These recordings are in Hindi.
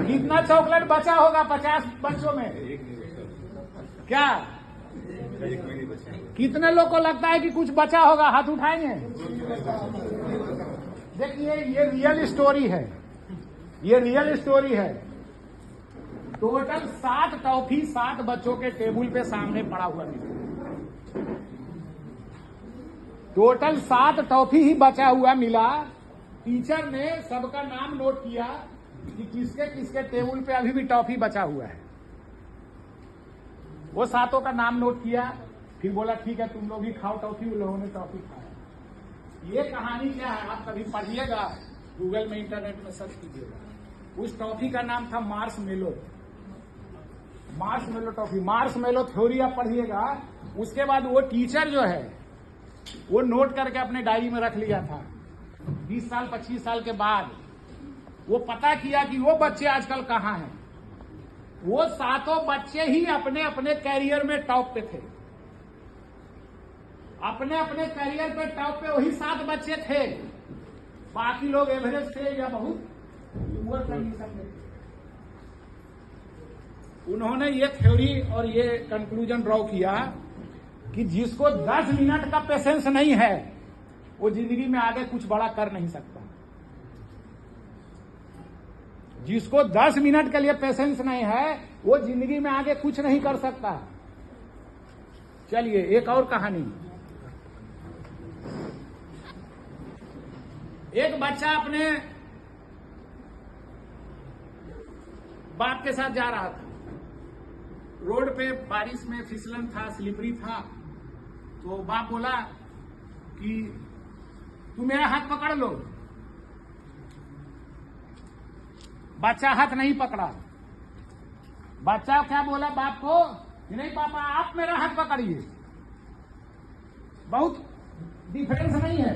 कितना चॉकलेट बचा होगा 50 बच्चों में? क्या कितने लोग को लगता है कि कुछ बचा होगा? हाथ उठाएंगे। देखिए ये रियल स्टोरी है, ये रियल स्टोरी है। टोटल 7 टॉफी 7 बच्चों के टेबल पे सामने पड़ा हुआ मिला। टोटल 7 टॉफी ही बचा हुआ मिला। टीचर ने सबका नाम नोट किया कि किसके किसके टेबल पे अभी भी टॉफी बचा हुआ है। वो 7 का नाम नोट किया, फिर बोला ठीक है तुम लोग ही खाओ टॉफी। उन लोगों ने टॉफी खाया। ये कहानी क्या है आप कभी पढ़िएगा, गूगल में इंटरनेट में सर्च कीजिएगा। उस टॉफी का नाम था मार्स मेलो। मार्स मेलो टॉफी, मार्स मेलो थ्योरी आप पढ़िएगा। उसके बाद वो टीचर जो है वो नोट करके अपने डायरी में रख लिया था। 20 साल 25 साल के बाद वो पता किया कि वो बच्चे आजकल कहाँ हैं। वो 7 बच्चे ही अपने अपने कैरियर में टॉप पे थे। अपने अपने कैरियर पे टॉप पे वही 7 बच्चे थे। बाकी लोग एवरेज थे या बहुत पुअर कंडीशन में थे। उन्होंने ये थ्योरी और ये कंक्लूजन ड्रॉ किया कि जिसको 10 मिनट का पेशेंस नहीं है वो जिंदगी में आगे कुछ बड़ा कर नहीं सकता। जिसको 10 मिनट के लिए पेशेंस नहीं है वो जिंदगी में आगे कुछ नहीं कर सकता। चलिए एक और कहानी। एक बच्चा अपने बाप के साथ जा रहा था। रोड पे बारिश में फिसलन था, स्लिपरी था। तो बाप बोला कि तू मेरा हाथ पकड़ लो। बच्चा हाथ नहीं पकड़ा। बच्चा क्या बोला बाप को कि नहीं पापा आप मेरा हाथ पकड़िए। बहुत डिफरेंस नहीं है।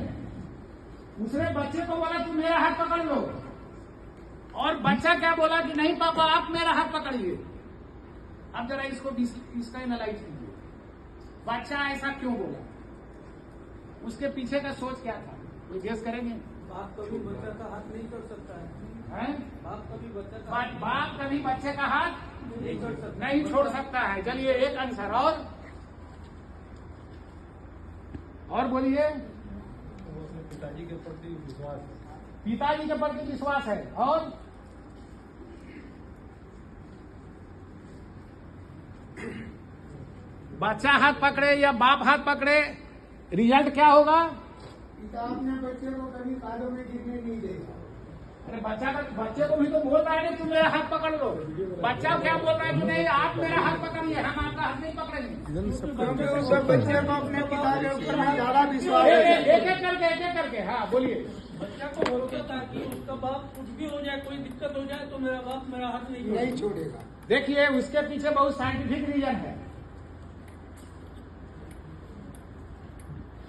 दूसरे बच्चे को बोला तू मेरा हाथ पकड़ लो, और बच्चा क्या बोला कि नहीं पापा आप मेरा हाथ पकड़िए। अब जरा इसका एनालाइज कीजिए। बच्चा ऐसा क्यों बोला? उसके पीछे का सोच क्या था? कोई गेस करेंगे? बाप कभी बच्चा का हाथ नहीं छोड़ सकता है। बाप कभी बच्चे का हाथ नहीं छोड़ सकता है। चलिए एक आंसर और बोलिए। पिताजी के प्रति विश्वास, पिताजी के प्रति विश्वास है। और बच्चा हाथ पकड़े या बाप हाथ पकड़े, रिजल्ट क्या होगा? पिता अपने बच्चे को कभी कादों में गिरने नहीं देगा। अरे बच्चे को भी तो बोल रहा है तुम मेरा हाथ पकड़ लो। बच्चा क्या बोल रहा है कि नहीं आप मेरा हाथ पकड़िए, हम आपका हाथ नहीं पकड़ेंगे। सब बच्चे को अपने पिता के ऊपर ज्यादा विश्वास है। एक एक करके हाँ बोलिए। बच्चा को भरोसा था कि उसका बाप कुछ भी हो जाए, कोई दिक्कत हो जाए तो मेरा बाप मेरा हाथ नहीं छोड़ेगा। देखिए उसके पीछे बहुत साइंटिफिक रीजन है।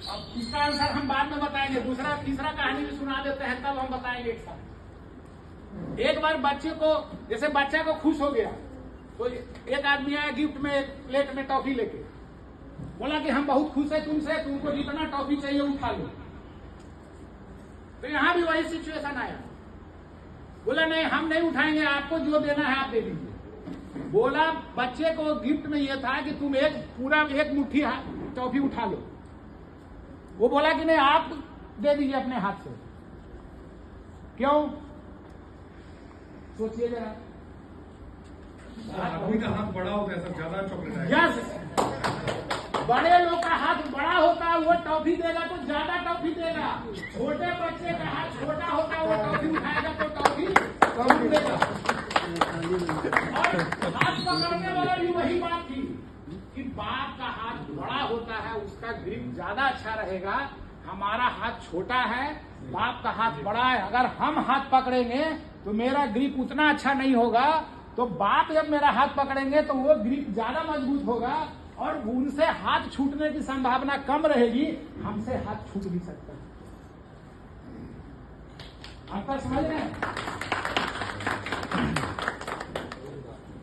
अब इसका आंसर हम बाद में बताएंगे। दूसरा तीसरा कहानी भी सुना देते हैं, तब हम बताएंगे एक साथ। एक बार बच्चे को, जैसे बच्चा को खुश हो गया तो एक आदमी आया गिफ्ट में एक प्लेट में टॉफी लेके, बोला कि हम बहुत खुश है तुमसे, तुमको जितना टॉफी चाहिए उठा लो। तो यहां भी वही सिचुएशन आया। बोला नहीं हम नहीं उठाएंगे, आपको जो देना है आप दे दीजिए। बोला बच्चे को गिफ्ट में यह था कि तुम एक मुट्ठी टॉफी उठा लो। वो बोला कि नहीं आप दे दीजिए अपने हाथ से। क्यों? सोचिए जरा। आदमी का हाथ बड़ा होता है, सब ज्यादा चॉकलेट आएगा। यस, बड़े लोग का हाथ बड़ा होता है, वो टॉफी देगा तो ज्यादा टॉफी देगा। छोटे बच्चे का हाथ छोटा होता है, वो टॉफी उठाएगा तो टॉफी कम देगा। और हाथ पकड़ने वाला भी वही बात थी कि बाप का हाथ बड़ा होता है, उसका ग्रिप ज्यादा अच्छा रहेगा। हमारा हाथ छोटा है, बाप का हाथ बड़ा है। अगर हम हाथ पकड़ेंगे तो मेरा ग्रिप उतना अच्छा नहीं होगा। तो बाप जब मेरा हाथ पकड़ेंगे तो वो ग्रिप ज्यादा मजबूत होगा और उनसे हाथ छूटने की संभावना कम रहेगी। हमसे हाथ छूट भी सकता है। आपका समझ रहे हैं?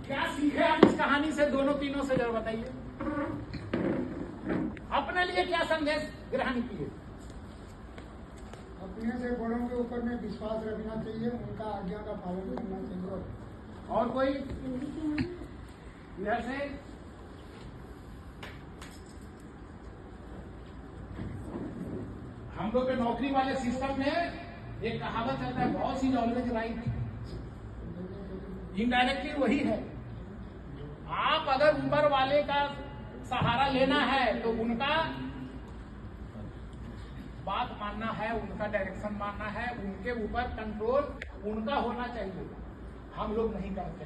क्या सीखे आप इस कहानी से? दोनों तीनों से जरा बताइए। अपने लिए क्या संदेश ग्रहण किए? अपने से बड़ों के ऊपर में विश्वास रखना चाहिए, उनका आज्ञा का पालन करना चाहिए। और कोई इधर से हम लोग के नौकरी वाले सिस्टम में एक कहावत चलता है, boss is always right. Indirectly वही है। आप अगर ऊपर वाले का सहारा लेना है तो उनका बात मानना है, उनका डायरेक्शन मानना है, उनके ऊपर कंट्रोल उनका होना चाहिए। हम लोग नहीं करते।